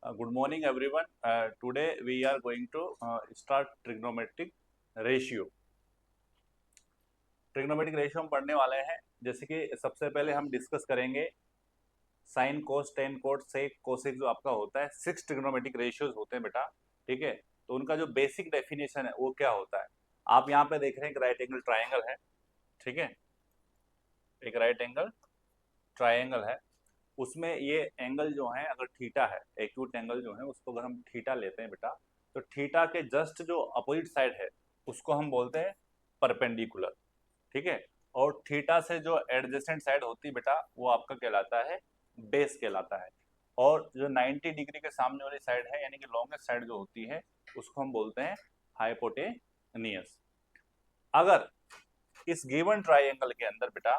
Good morning, everyone. Today we are going to start trigonometric ratio. Trigonometric ratio हम पढ़ने वाले हैं। जैसे कि सबसे पहले हम डिस्कस करेंगे साइन, कोस, टेन, कोट, सेक, कोसेक जो आपका होता है। 6 ट्रिग्नोमेट्रिक रेशियोज होते हैं बेटा, ठीक है। तो उनका जो बेसिक डेफिनेशन है वो क्या होता है। आप यहाँ पे देख रहे हैं एक राइट एंगल ट्राइंगल है, ठीक है। एक राइट एंगल ट्राइंगल है, उसमें ये एंगल जो है अगर थीटा है, एक्यूट एंगल जो है उसको अगर हम थीटा लेते हैं बेटा, तो थीटा के जस्ट जो अपोजिट साइड है उसको हम बोलते हैं परपेंडिकुलर, ठीक है। और थीटा से जो एडजेसेंट साइड होती है बेटा वो आपका कहलाता है बेस कहलाता है। और जो 90 डिग्री के सामने वाली साइड है यानी कि लॉन्गेस्ट साइड जो होती है उसको हम बोलते हैं हाइपोटेनियस। अगर इस गिवन ट्राइंगल के अंदर बेटा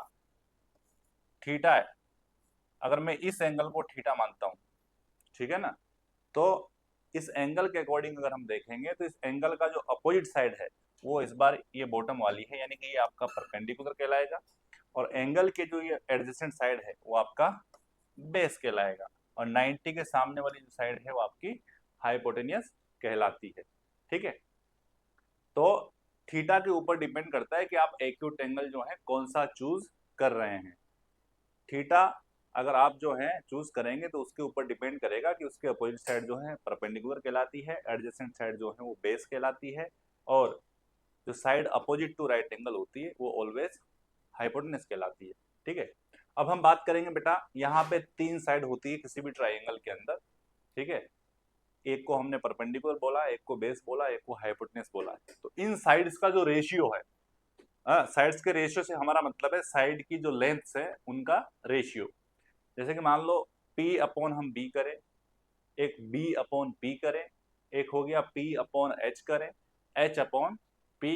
थीटा है, अगर मैं इस एंगल को थीटा मानता हूं, ठीक है ना, तो इस एंगल के अकॉर्डिंग अगर हम देखेंगे तो इस एंगल का जो अपोजिट साइड है वो इस बार ये बॉटम वाली है यानी कि ये आपका परपेंडिकुलर कहलाएगा। और एंगल के जो ये एडजेसेंट साइड है वो आपका बेस कहलाएगा। और 90 के सामने वाली जो साइड है वो आपकी हाइपोटेनियस कहलाती है, ठीक है। तो थीटा के ऊपर डिपेंड करता है कि आप एक्यूट एंगल जो है कौन सा चूज कर रहे हैं। थीटा अगर आप जो है चूज करेंगे तो उसके ऊपर डिपेंड करेगा कि उसके अपोजिट साइड जो है परपेंडिकुलर कहलाती है, एडजेसेंट साइड जो है वो बेस कहलाती है, और जो side opposite to right angle होती है वो ऑलवेज हाइपोटेनस कहलाती है, ठीक है। अब हम बात करेंगे बेटा, यहाँ पे 3 साइड होती है किसी भी ट्राइंगल के अंदर, ठीक है। एक को हमने परपेंडिकुलर बोला, एक को बेस बोला, एक को हाइपोटेनस बोला। तो इन साइड्स का जो रेशियो है, साइड्स के रेशियो से हमारा मतलब है साइड की जो लेंथ्स है उनका रेशियो। जैसे कि मान लो P अपॉन हम B करें, एक B अपॉन P करें, एक हो गया P अपॉन H करें, H upon P,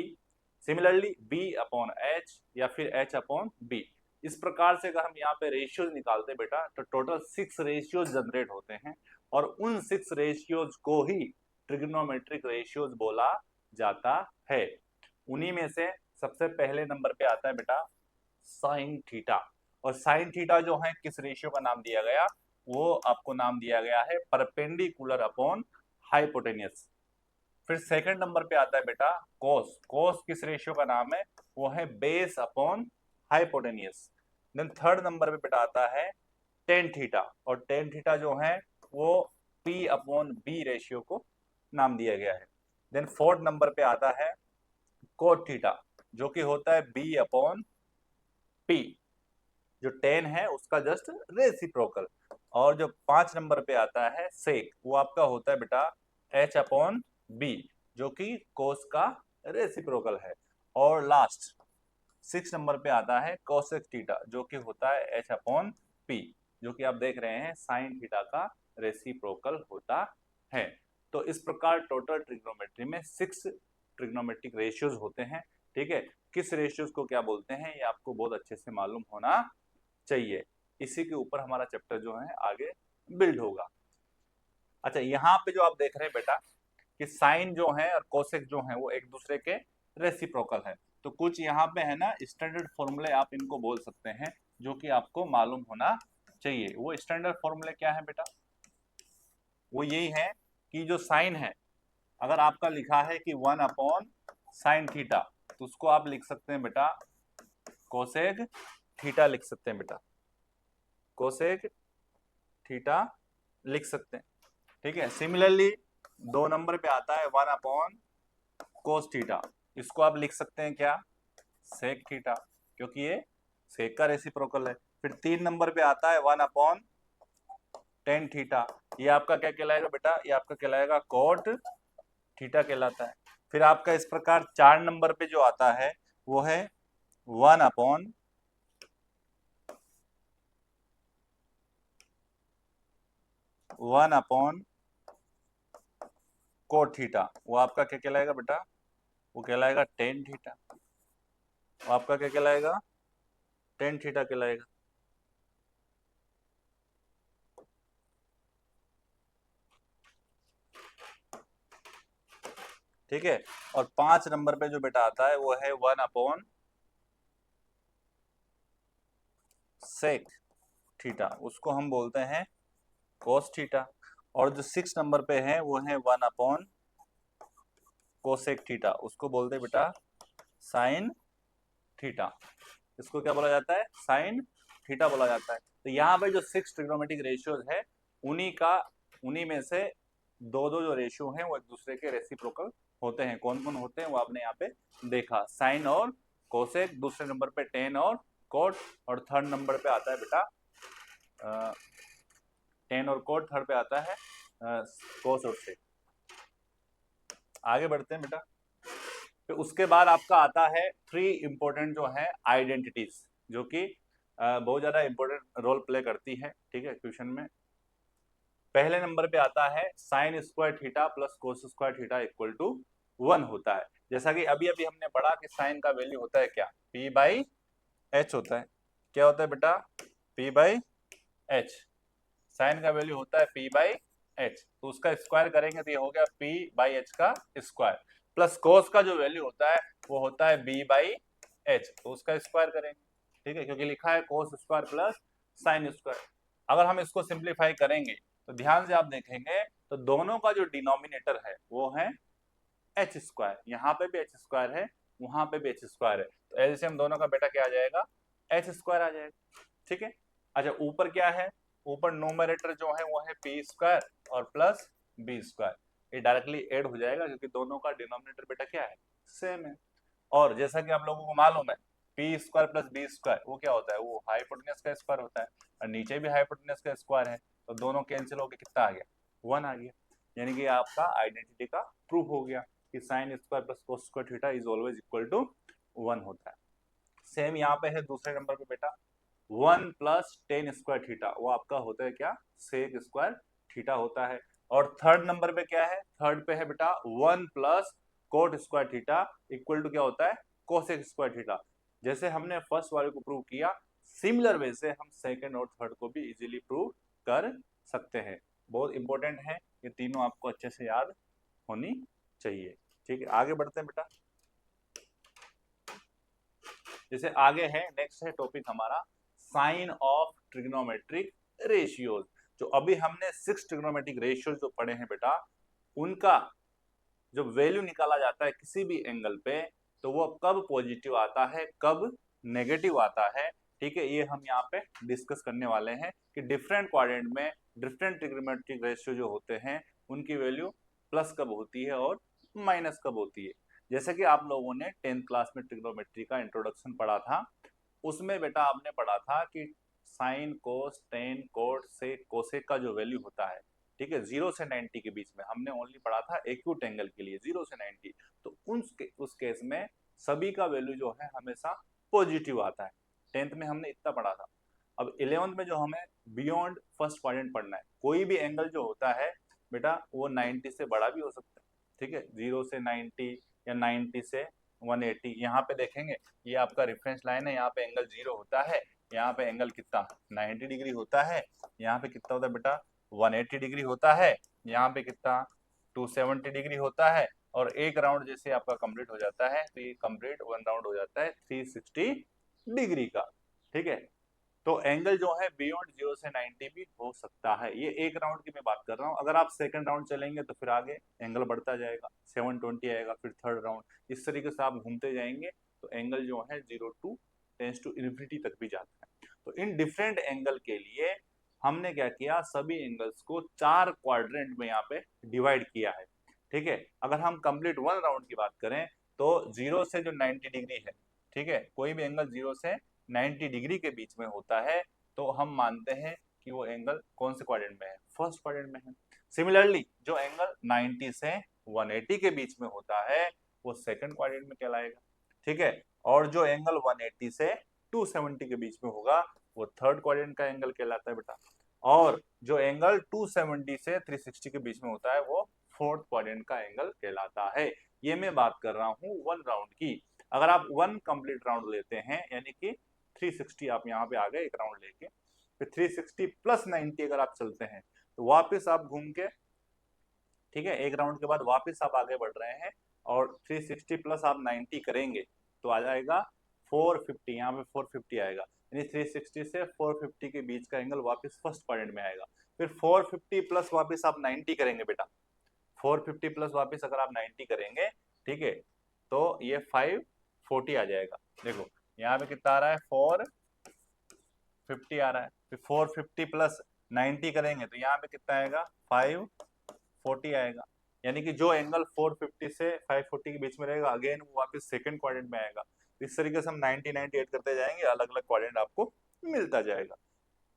similarly B upon H या फिर H अपॉन B। इस प्रकार से अगर हम यहाँ पे रेशियोज निकालते बेटा तो टोटल 6 रेशियोज जनरेट होते हैं, और उन 6 रेशियोज को ही ट्रिग्नोमेट्रिक रेशियोज बोला जाता है। उन्हीं में से सबसे पहले नंबर पे आता है बेटा साइन थीटा। और साइन थीटा जो है किस रेशियो का नाम दिया गया, वो आपको नाम दिया गया है परपेंडिकुलर अपॉन हाइपोटेनियस। फिर सेकंड नंबर पे आता है बेटा कोस। कोस किस रेशियो का नाम है, वो है base upon hypotenuse. Then third number पे बेटा आता है टेन थीटा, और टेन थीटा जो है वो P अपॉन बी रेशियो को नाम दिया गया है। देन फोर्थ नंबर पे आता है कोट थीटा, जो कि होता है B अपॉन P, जो 10 है उसका जस्ट रेसिप्रोकल। और जो 5 नंबर पे आता है सेक, वो आपका होता है बेटा H अपॉन बी, जो कि कोस का रेसिप्रोकल है। और लास्ट 6 नंबर पे आता है कोसेक थीटा, जो कि होता है H अपॉन पी, जो कि आप देख रहे हैं साइन थीटा का रेसिप्रोकल होता है। तो इस प्रकार टोटल ट्रिग्नोमेट्री में 6 ट्रिग्नोमेट्रिक रेशियोज होते हैं, ठीक है। किस रेशियोज को क्या बोलते हैं ये आपको बहुत अच्छे से मालूम होना चाहिए। इसी के ऊपर हमारा चैप्टर जो है आगे बिल्ड होगा। अच्छा, यहाँ पे जो आप देख रहे हैं बेटा कि साइन जो है और कोसेक जो है वो एक दूसरे के रेसिप्रोकल है। तो कुछ यहाँ पे है ना स्टैंडर्ड फॉर्मूले आप इनको बोल सकते हैं जो कि आपको मालूम होना चाहिए। वो स्टैंडर्ड फॉर्मूले क्या है बेटा, वो यही है कि जो साइन है, अगर आपका लिखा है कि 1 अपॉन साइन थीटा, तो उसको आप लिख सकते हैं बेटा कोसेक थीटा लिख सकते हैं बेटा, कोसेक थीटा लिख सकते हैं, ठीक है। सिमिलरली 2 नंबर पे आता है 1 अपॉन कोस थीटा, इसको आप लिख सकते हैं क्या, सेक थीटा, क्योंकि ये सेक का रेसिप्रोकल है। फिर 3 नंबर पे आता है 1 अपॉन टेन थीटा, ये आपका क्या कहलाएगा बेटा, ये आपका कहलाएगा कोट थीटा कहलाता है। फिर आपका इस प्रकार 4 नंबर पे जो आता है वो है 1 अपॉन कोट थीटा, वो आपका क्या कहलाएगा बेटा, वो कहलाएगा टेन थीटा। वो आपका क्या कहलाएगा, टेन थीटा कहलाएगा। ठीक है। और 5 नंबर पे जो बेटा आता है वो है 1 अपॉन सेक थीटा, उसको हम बोलते हैं कोस थीटा। और जो 6 नंबर पे है वो है 1 अपॉन कोसेक थीटा, उसको बोलते हैं बेटा साइन थीटा। इसको क्या बोला जाता है? साइन थीटा बोला जाता है। तो यहाँ पे जो 6 ट्रिग्नोमेट्रिक रेशियोज है उन्हीं में से दो दो जो रेशियो हैं वो एक दूसरे के रेसिप्रोकल होते हैं। कौन कौन होते हैं वो आपने यहाँ पे देखा, साइन और कोसेक, दूसरे नंबर पे टेन और कोट, और थर्ड नंबर पे आता है बेटा टेन और कोट, थर्ड पे आता है कोस और सेक। आगे बढ़ते हैं बेटा। फिर उसके बाद आपका आता है 3 इंपॉर्टेंट जो है आइडेंटिटीज, जो कि बहुत ज्यादा इंपॉर्टेंट रोल प्ले करती है, ठीक है, क्वेश्चन में। पहले नंबर पे आता है sine square theta plus cos square theta equal to 1 होता है। जैसा कि अभी अभी हमने पढ़ा कि साइन का वैल्यू होता है क्या? पी बाई एच होता है। क्या होता है बेटा? P by H. साइन का वैल्यू होता है पी बाई एच, तो उसका स्क्वायर करेंगे तो ये हो गया पी बाई एच का स्क्वायर, प्लस कोस का जो वैल्यू होता है वो होता है बी बाई एच, तो उसका स्क्वायर करेंगे, ठीक है, क्योंकि लिखा है cos square plus sine square. अगर हम इसको सिंप्लीफाई करेंगे तो ध्यान से आप देखेंगे तो दोनों का जो डिनोमिनेटर है वो है एच स्क्वायर, यहाँ पे भी एच स्क्वायर है, वहां पे भी एच स्क्वायर है, तो एलसीएम दोनों का बेटा क्या आ जाएगा? एच स्क्वायर आ जाएगा, ठीक है। अच्छा, ऊपर क्या है? ऊपर नोमरेटर जो है वो है पी स्क्वायर और प्लस बी स्क्वायर, ये डायरेक्टली ऐड हो जाएगा क्योंकि दोनों का डिनोमिनेटर बेटा क्या है? सेम है। और जैसा कि आप लोगों को मालूम है P square plus B square वो क्या होता है? वो हाइपोटेन्यूज का स्क्वायर होता है, और नीचे भी हाइपोटेन्यूज का स्क्वायर है, तो दोनों कैंसिल होकर कितना आ गया? 1 आ गया। यानी कि आपका आइडेंटिटी का प्रूफ हो गया कि sine square plus cos square theta is always equal to 1 होता है। सेम यहाँ पे है दूसरे नंबर पे बेटा 1 प्लस टेन स्क्वायर थीटा, वो आपका होता है क्या? सेक स्क्वायर थीटा होता है। और थर्ड नंबर पे क्या है? थर्ड पे है बेटा 1 plus cot square theta equal to क्या होता है? Cosec square theta. जैसे हमने फर्स्ट वाले को प्रूव किया, सिमिलर वे से हम सेकंड और थर्ड को भी इजीली प्रूव कर सकते हैं। बहुत इंपॉर्टेंट है, ये तीनों आपको अच्छे से याद होनी चाहिए, ठीक है। आगे बढ़ते हैं बेटा। जैसे आगे है, नेक्स्ट है टॉपिक हमारा साइन ऑफ ट्रिग्नोमेट्रिक रेशियोज। जो अभी हमने 6 ट्रिग्नोमेट्रिक रेशियोज जो पढ़े हैं बेटा, उनका जो वैल्यू निकाला जाता है किसी भी एंगल पे, तो वो कब पॉजिटिव आता है, कब नेगेटिव आता है, ठीक है, ये हम यहाँ पे डिस्कस करने वाले हैं कि डिफरेंट क्वाड्रेंट में डिफरेंट ट्रिग्नोमेट्रिक रेशियो जो होते हैं उनकी वैल्यू प्लस कब होती है और माइनस कब होती है। जैसे कि आप लोगों ने 10th क्लास में ट्रिग्नोमेट्री का इंट्रोडक्शन पढ़ा था, उसमें बेटा आपने पढ़ा था कि साइन कोस टेन कोट से कोसेक का जो वैल्यू होता है, ठीक है, 0 से 90 के बीच में, हमने ओनली पढ़ा था एक्यूट एंगल के लिए 0 से 90, तो उस केस में सभी का वैल्यू जो है हमेशा पॉजिटिव आता है। 10th में हमने इतना पढ़ा था। अब 11th में जो हमें बियॉन्ड फर्स्ट क्वाड्रेंट पढ़ना है, कोई भी एंगल जो होता है बेटा वो 90 से बड़ा भी हो सकता है, ठीक है, 0 से 90 या 90 से 180। यहाँ पे देखेंगे ये आपका रेफरेंस लाइन है, यहाँ पे एंगल 0 होता है, यहाँ पे एंगल कितना 90 डिग्री होता है, यहाँ पे कितना होता है बेटा 180 डिग्री होता है, यहाँ पे कितना 270 डिग्री होता है, और एक राउंड जैसे आपका कंप्लीट हो जाता है तो ये कंप्लीट 1 राउंड हो जाता है 360 डिग्री का, ठीक है। तो एंगल जो है बियॉन्ड 0 से 90 भी हो सकता है। ये एक राउंड की मैं बात कर रहा हूँ, अगर आप सेकंड राउंड चलेंगे तो फिर आगे एंगल बढ़ता जाएगा, 720 आएगा, फिर थर्ड राउंड, इस तरीके से आप घूमते जाएंगे तो एंगल जो है 0 टू टेंस टू इन्फिनिटी तक भी जाता है। तो इन डिफरेंट एंगल के लिए हमने क्या किया, सभी एंगल्स को 4 क्वाड्रेंट में यहाँ पे डिवाइड किया है, ठीक है। अगर हम कंप्लीट 1 राउंड की बात करें तो 0 से जो 90 डिग्री है, ठीक है, कोई भी एंगल 0 से 90 डिग्री के बीच में होता है तो हम मानते हैं कि वो एंगल कौन से क्वाड्रेंट में है? फर्स्ट क्वाड्रेंट में है। सिमिलरली जो एंगल 90 से 180 के बीच में होता है वो सेकंड क्वाड्रेंट में कहलाएगा, ठीक है। और जो एंगल 180 से 270 के बीच में होगा वो थर्ड क्वाड्रेंट का एंगल कहलाता है बेटा। और जो एंगल 270 से 360 के बीच में होता है वो फोर्थ क्वाड्रेंट का एंगल कहलाता है। ये मैं बात कर रहा हूँ 1 राउंड की। अगर आप 1 कंप्लीट राउंड लेते हैं यानी कि 360 आप यहाँ पे आ गए एक राउंड लेके, फिर 360 प्लस 90 अगर आप चलते हैं तो वापस आप घूम के, ठीक है, एक राउंड के बाद वापस आप आगे बढ़ रहे हैं और 360 प्लस आप 90 करेंगे तो आ जाएगा 450, यहाँ पे 450 आएगा। यानी 360 से 450 के बीच का एंगल वापस फर्स्ट क्वाड्रेंट में आएगा। फिर 450 प्लस वापस आप 90 करेंगे बेटा, 450 प्लस वापस अगर आप 90 करेंगे, ठीक है, तो ये 540 आ जाएगा। देखो यहाँ पे कितना आ रहा है, 450 आ रहा है। फिर 450 प्लस 90 करेंगे तो यहाँ पे कितना आएगा, 540 आएगा। यानी कि जो एंगल 450 से 540 के बीच में रहेगा अगेन वो वापस सेकंड क्वाड्रेंट में आएगा। इस तरीके से हम 90 90 ऐड करते जाएंगे, अलग अलग क्वाड्रेंट आपको मिलता जाएगा।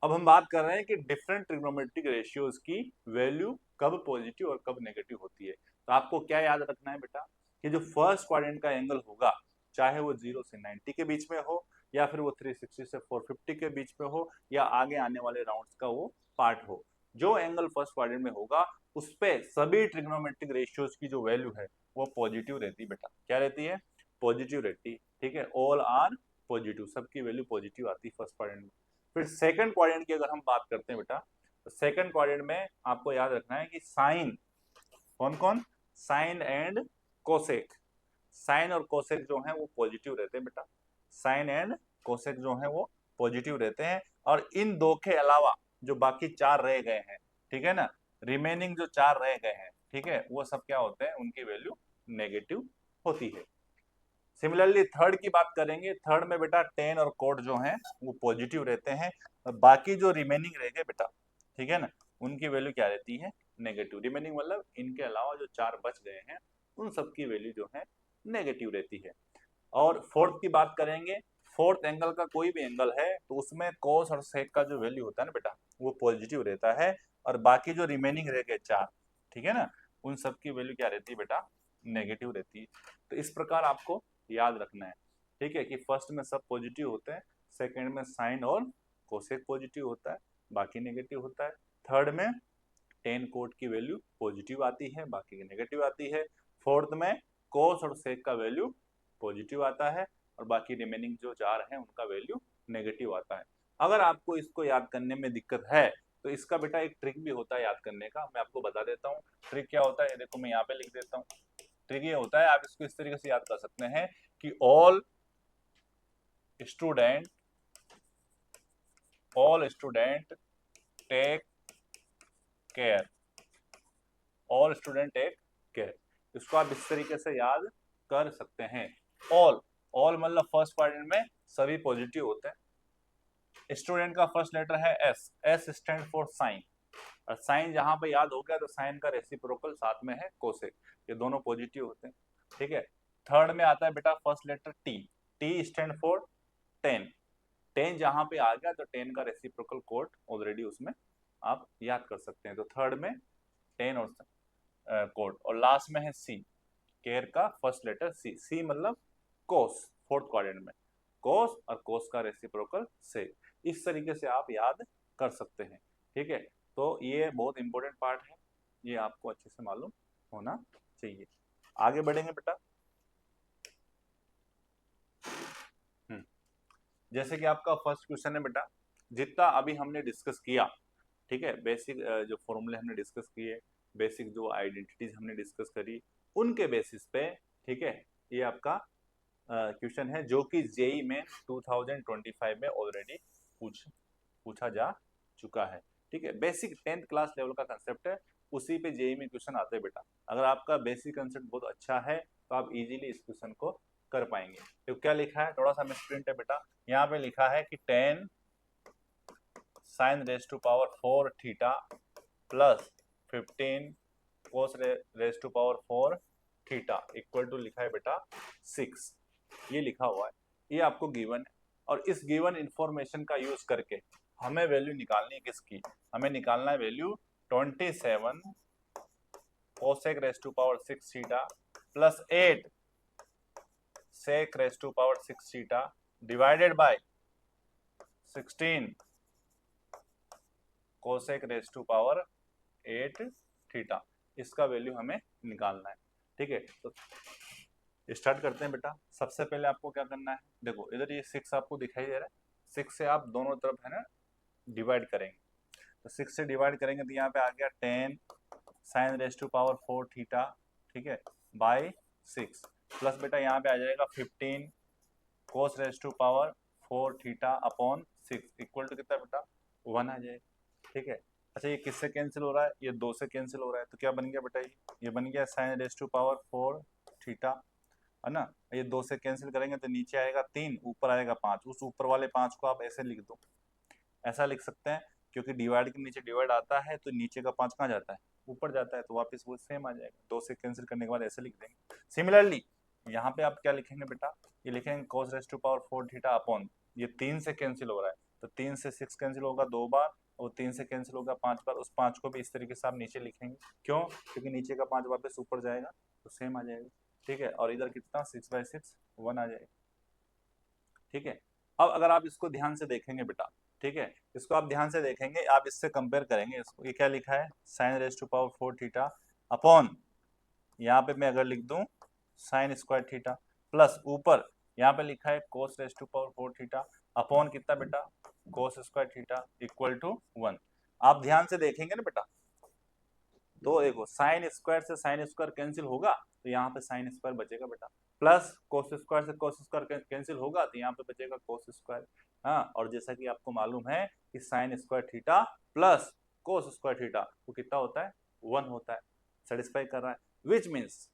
अब हम बात कर रहे हैं कि डिफरेंट ट्रिग्नोमेट्रिक रेशियोज की वैल्यू कब पॉजिटिव और कब नेगेटिव होती है। तो आपको क्या याद रखना है बेटा, कि जो फर्स्ट क्वाड्रेंट का एंगल होगा, चाहे वो 0 से 90 के बीच में हो, या फिर वो 360 से 450 के बीच में हो, या आगे आने वाले राउंड्स का वो पार्ट हो, जो एंगल फर्स्ट क्वाड्रेंट में होगा उस पे सभी ट्रिग्नोमेट्रिक रेशियोज की जो वैल्यू है वो पॉजिटिव रहती है बेटा। क्या रहती है, पॉजिटिव रहती है, ठीक है, ऑल आर पॉजिटिव, सबकी वैल्यू पॉजिटिव आती है फर्स्ट क्वाड्रेंट में। फिर सेकंड क्वाड्रेंट की अगर हम बात करते हैं बेटा, तो सेकंड क्वाड्रेंट में आपको याद रखना है कि साइन, कौन कौन, साइन एंड कोसेक, साइन और कोसेक जो है वो पॉजिटिव रहते हैं बेटा, साइन एंड कोसेक जो है वो पॉजिटिव रहते हैं। और इन दो के अलावा जो बाकी चार रह गए हैं, ठीक है ना, रिमेनिंग जो चार रह गए हैं, ठीक है, वो सब क्या होते हैं, उनकी वैल्यू नेगेटिव होती है। सिमिलरली थर्ड की बात करेंगे, थर्ड में बेटा टेन और कोट जो हैं वो पॉजिटिव रहते हैं, और बाकी जो रिमेनिंग रह गए बेटा, ठीक है ना, उनकी वैल्यू क्या रहती है, नेगेटिव। रिमेनिंग मतलब इनके अलावा जो चार बच गए हैं उन सब की वैल्यू जो है नेगेटिव रहती है। और फोर्थ की बात करेंगे, फोर्थ एंगल का कोई भी एंगल है तो उसमें कोस और सेक का जो वैल्यू होता है ना बेटा वो पॉजिटिव रहता है, और बाकी जो रिमेनिंग रह गए चार, ठीक है ना, उन सब की वैल्यू क्या रहती है बेटा, नेगेटिव रहती है। तो इस प्रकार आपको याद रखना है, ठीक है, कि फर्स्ट में सब पॉजिटिव होते हैं, सेकंड में साइन और कोसेक पॉजिटिव होता है, बाकी नेगेटिव होता है, थर्ड में टेन कोट की वैल्यू पॉजिटिव आती है, बाकी की नेगेटिव आती है, फोर्थ में कोस और सेक का वैल्यू पॉजिटिव आता है, और बाकी रिमेनिंग जो चार हैं उनका वैल्यू नेगेटिव आता है। अगर आपको इसको याद करने में दिक्कत है तो इसका बेटा एक ट्रिक भी होता है याद करने का, मैं आपको बता देता हूँ। ट्रिक क्या होता है, देखो मैं यहाँ पे लिख देता हूँ। ट्रिक ये होता है, आप इसको इस तरीके से याद कर सकते हैं कि all student take care, all student take care, इसको आप इस तरीके से याद कर सकते हैं। ऑल, ऑल मतलब फर्स्ट क्वाड्रेंट में सभी पॉजिटिव होते हैं। स्टूडेंट का फर्स्ट लेटर है S, S stand for sine, और साइन जहां पे याद हो गया तो साइन का रेसिप्रोकल साथ में है कोसेक, ये दोनों पॉजिटिव होते हैं, ठीक है। थर्ड में आता है बेटा first letter T, T stand for tan, tan जहां पे आ गया तो टेन का रेसिप्रोकल कोट ऑलरेडी उसमें आप याद कर सकते हैं, तो थर्ड में टेन और कोट, और लास्ट में है सी, केयर का फर्स्ट लेटर सी, सी मतलब कोस, फोर्थ क्वाड्रेंट में कोस, और कोस का रेसिप्रोकल से। इस तरीके से आप याद कर सकते हैं, ठीक है। तो ये बहुत इंपॉर्टेंट पार्ट है, ये आपको अच्छे से मालूम होना चाहिए। आगे बढ़ेंगे बेटा। जैसे कि आपका फर्स्ट क्वेश्चन है बेटा, जितना अभी हमने डिस्कस किया, ठीक है, बेसिक जो फॉर्मूले हमने डिस्कस किए, बेसिक जो आइडेंटिटीज हमने डिस्कस करी, उनके बेसिस पे, ठीक है, ये आपका क्वेश्चन है जो कि जेई में 2025 में ऑलरेडी पूछा जा चुका है, ठीक है। बेसिक 10th क्लास लेवल का कंसेप्ट है, उसी पे जेई में क्वेश्चन आते हैं बेटा। अगर आपका बेसिक कंसेप्ट बहुत अच्छा है तो आप इजीली इस क्वेश्चन को कर पाएंगे। तो क्या लिखा है, थोड़ा सा मिसप्रिंट है बेटा, यहाँ पे लिखा है कि 10 sine raise to power 4 theta plus 15 cos raise to power 4 theta equal to लिखा है बेटा 6, ये लिखा हुआ है, ये आपको गिवन है। और इस गिवन इंफॉर्मेशन का यूज करके हमें वैल्यू निकालनी है किसकी, हमें निकालना है value 27 cosec raise to power 6 theta plus 8 sec raise to power 6 theta divided by 16 cosec raise to power 8 theta, इसका वैल्यू हमें निकालना है, ठीक है। तो स्टार्ट करते हैं बेटा। सबसे पहले आपको क्या करना है, देखो इधर ये 6 आपको दिखाई दे रहा है, 6 से आप दोनों तरफ है ना डिवाइड करेंगे, तो 6 से डिवाइड करेंगे तो यहाँ पे आ गया 10 sine raise to power 4 theta, ठीक है, बाय 6 प्लस बेटा यहाँ पे आ जाएगा 15 cos raise to power 4 theta upon 6 equal to कितना बेटा 1 आ जाएगा। ठीक है। अच्छा ये किससे कैंसिल हो रहा है, ये 2 से कैंसिल हो रहा है, तो क्या बन गया बेटा, ये बन गया sine raise to power 4 theta, है ना। ये 2 से कैंसिल करेंगे तो नीचे आएगा 3, ऊपर आएगा 5। उस ऊपर वाले 5 को आप ऐसे लिख दो, ऐसा लिख सकते हैं, क्योंकि डिवाइड के नीचे डिवाइड आता है तो नीचे का 5 कहाँ जाता है, ऊपर जाता है, तो वापस वो सेम आ जाएगा। 2 से कैंसिल करने के बाद ऐसे लिख देंगे। सिमिलरली यहाँ पे आप क्या लिखेंगे बेटा, ये लिखेंगे cos raise to power 4 theta upon, ये 3 से कैंसिल हो रहा है तो 3 से 6 कैंसिल होगा 2 बार, और 3 से कैंसिल होगा 5 बार। उस 5 को भी इस तरीके से आप नीचे लिखेंगे, क्यों, क्योंकि नीचे का 5 वापस ऊपर जाएगा तो सेम आ जाएगा। ठीक है, और इधर कितना 6/6 1 आ जाएगा। ठीक है। अब अगर आप इसको ध्यान से देखेंगे बेटा, ठीक है, इसको आप ध्यान से देखेंगे, आप इससे कंपेयर करेंगे इसको, ये क्या लिखा है sine raise to power 4 theta upon, यहाँ पे मैं अगर लिख दूं साइन स्क्वायर थीटा, प्लस ऊपर यहाँ पे लिखा है cos raise to power 4 theta upon कितना बेटा cos square theta equal to 1। आप ध्यान से देखेंगे ना बेटा, तो देखो साइन स्क्वायर से साइन स्क्वायर कैंसिल होगा तो यहाँ पे साइन स्क्वायर बचेगा बेटा, प्लस कोस स्क्वायर से कोस स्क्वायर कैंसिल होगा तो यहाँ पे बचेगा कोस स्क्वायर। हाँ, और जैसा कि आपको मालूम है कि sine square theta plus cos square theta वो कितना होता है 1 होता है, सेटिस्फाई कर रहा है। विच मीन्स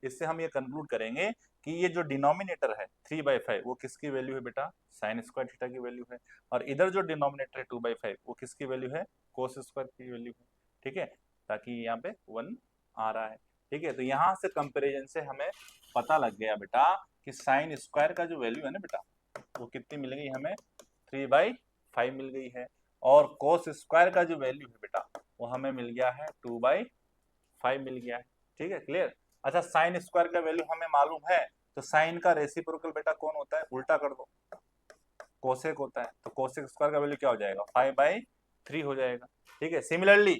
इससे हम ये कंक्लूड करेंगे कि ये जो डिनोमिनेटर है 3/5 वो किसकी वैल्यू है बेटा साइन स्क्वायर थीटा की वैल्यू है, और इधर जो डिनोमिनेटर है 2/5 वो किसकी वैल्यू है कोस स्क्वायर की वैल्यू है। ठीक है, ताकि यहाँ पे 1 आ रहा है। ठीक है, तो यहाँ से कंपेरिजन से हमें पता लग गया बेटा कि साइन स्क्वायर का जो वैल्यू है ना बेटा वो कितनी मिल गई हमें 3/5 मिल गई है, और कोस स्क्वायर का जो वैल्यू है बेटा वो हमें मिल गया है 2/5 मिल गया है। ठीक है, क्लियर। अच्छा साइन स्क्वायर का वैल्यू हमें मालूम है, तो साइन का रेसिप्रोकल बेटा कौन होता है, उल्टा कर दो, कोसेक होता है, तो कोसेक स्क्वायर का वैल्यू क्या हो जाएगा 5/3 हो जाएगा। ठीक है, सिमिलरली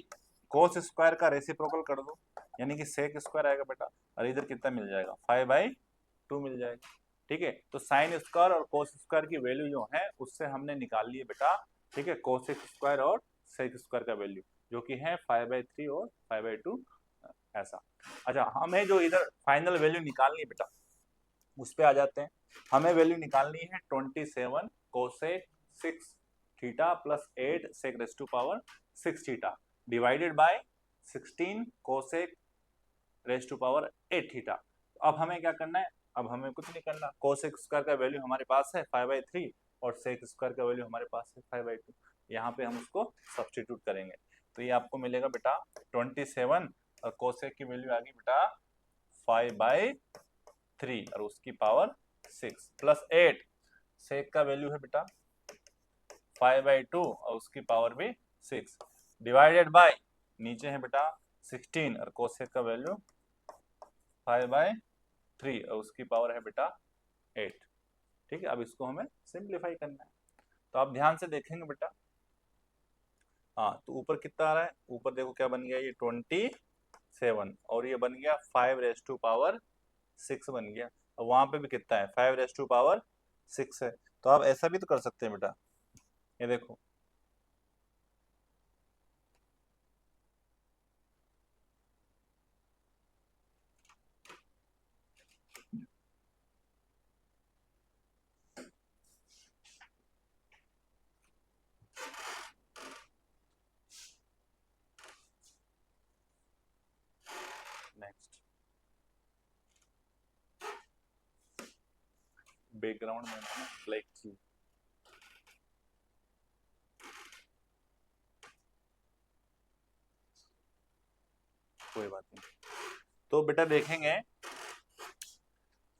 कोस स्क्वायर का रेसिप्रोकल कर दो, यानी कि सेक स्क्वायर आएगा बेटा, और इधर कितना मिल जाएगा 5/2 मिल जाएगा। ठीक है, तो साइन स्क्वायर और कोस स्क्वायर की वैल्यू जो है उससे हमने निकाल लिए बेटा, ठीक है, कोसेक स्क्वायर और सेक स्क्वायर का वैल्यू जो कि है 5/3 और 5/2 ऐसा। अच्छा हमें जो इधर फाइनल वैल्यू निकालनी है बेटा उस पे आ जाते हैं। हमें वैल्यू निकालनी है 27 cosec 6 theta plus 8 sec raise to power 6 theta divided by 16 cosec raise to power 8 theta. अब हमें क्या करना है, अब हमें कुछ नहीं करना, कोसेक स्क्वायर का वैल्यू हमारे पास है 5/3 और सेक स्क्वायर का वैल्यू हमारे पास है 5/2। यहाँ पे हम उसको सब्सटीट्यूट करेंगे तो ये आपको मिलेगा बेटा 27, और कोसेक की वैल्यू आ गई बेटा 5/3 और उसकी पावर 6 प्लस 8, सेक का वैल्यू है बेटा 5/2 और उसकी पावर भी 6 डिवाइडेड बाय नीचे है बेटा 16 और कोसेक का वैल्यू 5/3 और उसकी पावर है बेटा 8। ठीक है, अब इसको हमें सिंप्लीफाई करना है, तो आप ध्यान से देखेंगे बेटा। हाँ, तो ऊपर कितना आ रहा है, ऊपर देखो क्या बन गया, ये 27 और ये बन गया 5/6 बन गया, और वहां पे भी कितना है 5/6 है। तो आप ऐसा भी तो कर सकते हैं बेटा, ये देखो नेक्स्ट बैकग्राउंड में ब्लैक की कोई बात नहीं। तो बेटा देखेंगे,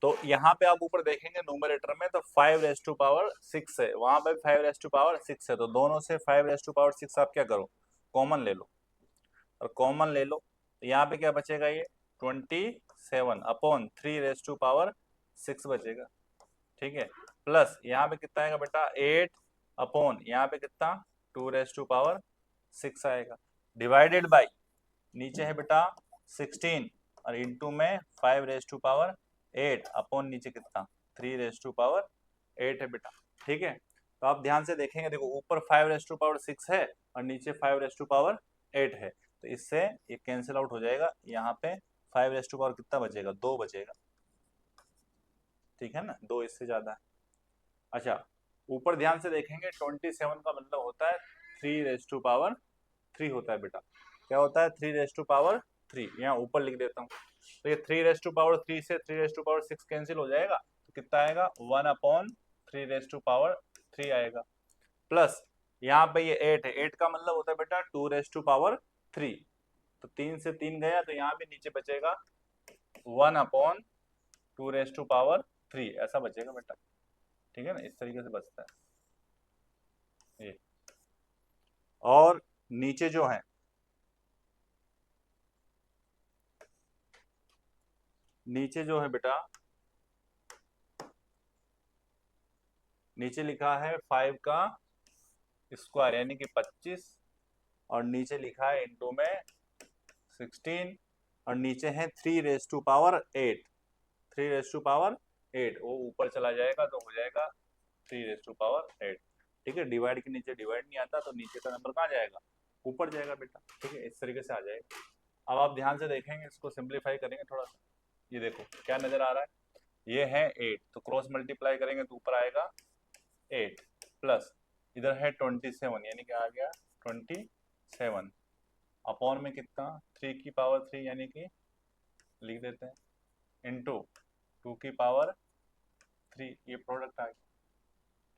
तो यहाँ पे आप ऊपर देखेंगे न्यूमरेटर में तो 5/6 है, वहां पे 5/6 है, तो दोनों से 5/6 आप क्या करो कॉमन ले लो, और कॉमन ले लो तो यहाँ पे क्या बचेगा, ये 27 अपॉन 3/6 बचेगा। ठीक है, प्लस यहाँ पे कितना आएगा बेटा 8 अपॉन यहाँ पे कितना 2/6 आएगा, डिवाइडेड बाई नीचे है बेटा 16 और इंटू में 5/8 अपॉन नीचे कितना 3/8 है बेटा। ठीक है, तो आप ध्यान से देखेंगे, देखो ऊपर 5/6 है और नीचे 5/8 है, तो इससे ये कैंसिल आउट हो जाएगा, यहाँ पे 5 कितना बचेगा 2 बचेगा। ठीक है ना, 2 इससे ज्यादा है। अच्छा ऊपर ध्यान से देखेंगे 27 का मतलब होता है 3 रेज टू पावर 3 होता है बेटा। क्या होता है? 3 रेज टू पावर 3। यहाँ ऊपर लिख देता हूँ। तो ये 3 रेज टू पावर 3 से 3 रेज टू पावर 6 कैंसिल हो जाएगा, तो कितना आएगा? 1/3 रेज टू पावर 3 आएगा। प्लस यहाँ पे ये 8 है, 8 का मतलब होता है बेटा 2 रेज टू पावर 3। तो 3 से 3 गया, तो यहाँ भी नीचे बचेगा 1/2 रेज टू पावर 3 ऐसा बचेगा बेटा। ठीक है ना, इस तरीके से बचता है ये। और नीचे जो है, नीचे जो है बेटा, नीचे लिखा है 5 का स्क्वायर यानी कि 25, और नीचे लिखा है इंटू में 16, और नीचे है 3 raise to power 8। 3 raise to power 8 वो ऊपर चला जाएगा तो हो जाएगा 3 रेज टू पावर 8। ठीक है, डिवाइड के नीचे डिवाइड नहीं आता तो नीचे का नंबर कहाँ जाएगा? ऊपर जाएगा बेटा। ठीक है, इस तरीके से आ जाएगा। अब आप ध्यान से देखेंगे, इसको सिंप्लीफाई करेंगे थोड़ा सा। ये देखो क्या नजर आ रहा है, ये है 8, तो क्रॉस मल्टीप्लाई करेंगे तो ऊपर आएगा 8, प्लस इधर है 27 यानी कि आ गया 27, अपॉन में कितना? 3 की पावर 3 यानी कि लिख देते हैं, इंटू 2 की पावर 3, ये प्रोडक्ट आ गया।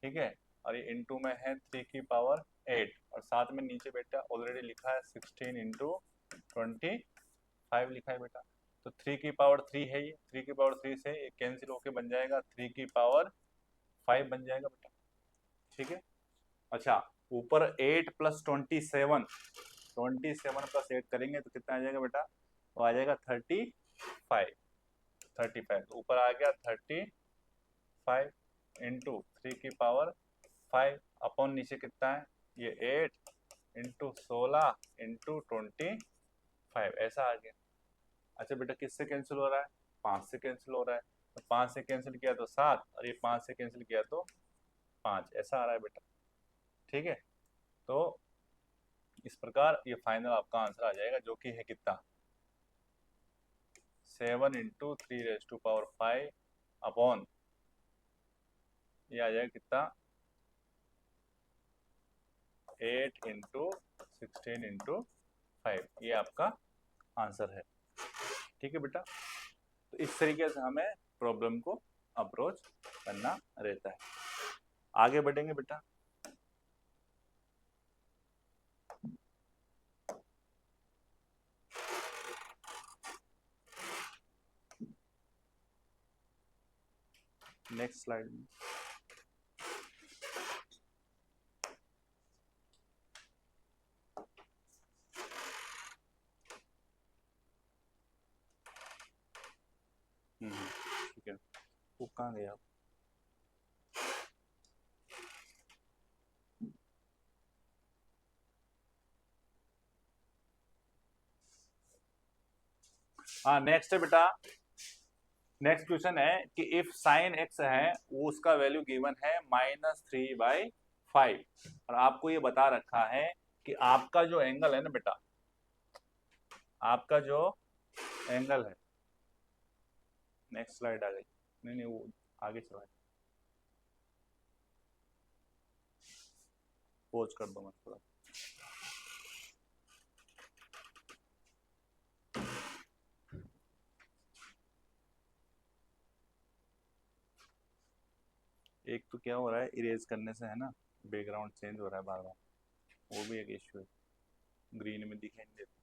ठीक है, और ये इंटू में है 3 की पावर 8, और साथ में नीचे बेटा ऑलरेडी लिखा है 16 इंटू 25 लिखा है बेटा। तो 3 की पावर 3 है, ये 3 की पावर 3 से ये कैंसिल होके बन जाएगा 3 की पावर 5 बन जाएगा बेटा। ठीक है, अच्छा ऊपर 8 प्लस 27, 27 प्लस 8 करेंगे तो कितना आ जाएगा बेटा? वो आ जाएगा 35। 35 तो ऊपर आ गया 35 इंटू 3 की पावर 5, अपॉन नीचे कितना है? ये 8 इंटू 16 इंटू 25 ऐसा आ गया। अच्छा बेटा किससे कैंसिल हो रहा है? 5 से कैंसिल हो रहा है, तो 5 से कैंसिल किया तो 7, और ये 5 से कैंसिल किया तो 5 ऐसा आ रहा है बेटा। ठीक है, तो इस प्रकार ये फाइनल आपका आंसर आ जाएगा, जो कि है कितना? 7 into 3 raise to power 5 upon ये आ जाएगा कितना? 8 इंटू 16 इंटू 5, ये आपका आंसर है। ठीक है बेटा, तो इस तरीके से हमें प्रॉब्लम को अप्रोच करना रहता है। आगे बढ़ेंगे बेटा। नेक्स्ट स्लाइड में ठीक है, वो कहाँ गया? हाँ नेक्स्ट है बेटा, नेक्स्ट क्वेश्चन है कि इफ साइन एक्स है वो उसका वैल्यू गिवन है -3/5, और आपको ये बता रखा है कि आपका जो एंगल है ना बेटा, आपका जो एंगल है, नेक्स्ट स्लाइड आ गई, नहीं नहीं वो आगे चला, पोज कर दो मैं थोड़ा। एक तो क्या हो रहा है, इरेज करने से है ना बैकग्राउंड चेंज हो रहा है बार बार, वो भी एक इश्यू है, ग्रीन में दिखाई नहीं देता।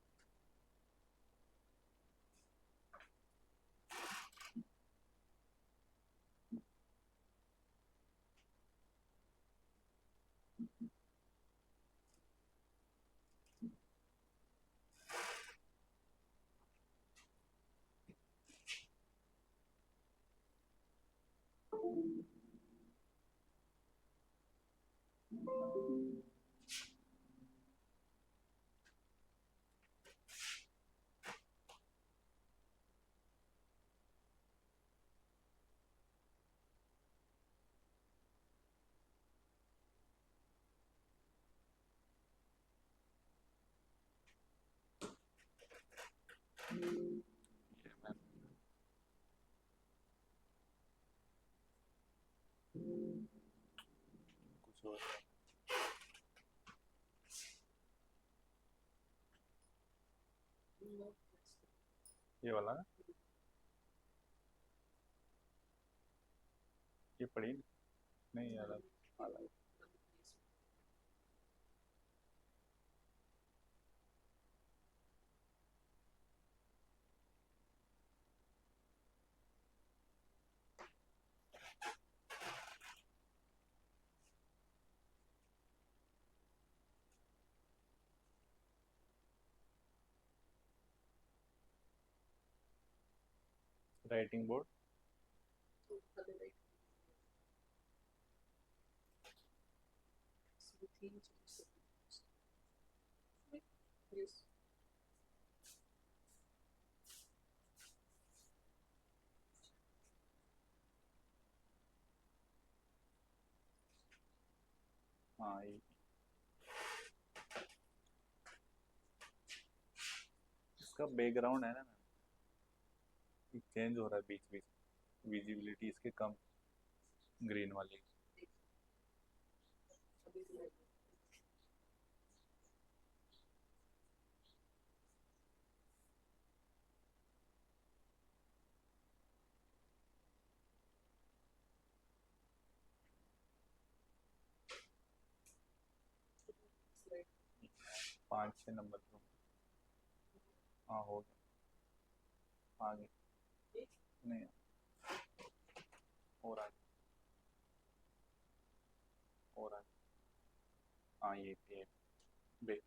ये वाला ना, ये पड़ी नहीं यार, अलग। Writing board. हाँ ये इसका बैकग्राउंड है ना, चेंज हो रहा है बीच बीच, विजिबिलिटी इसके कम, ग्रीन वाली। पाँच छः नंबर तो, हाँ हो गया आगे, नहीं और आगे, और आगे, हाँ ये बैक।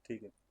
ठीक है।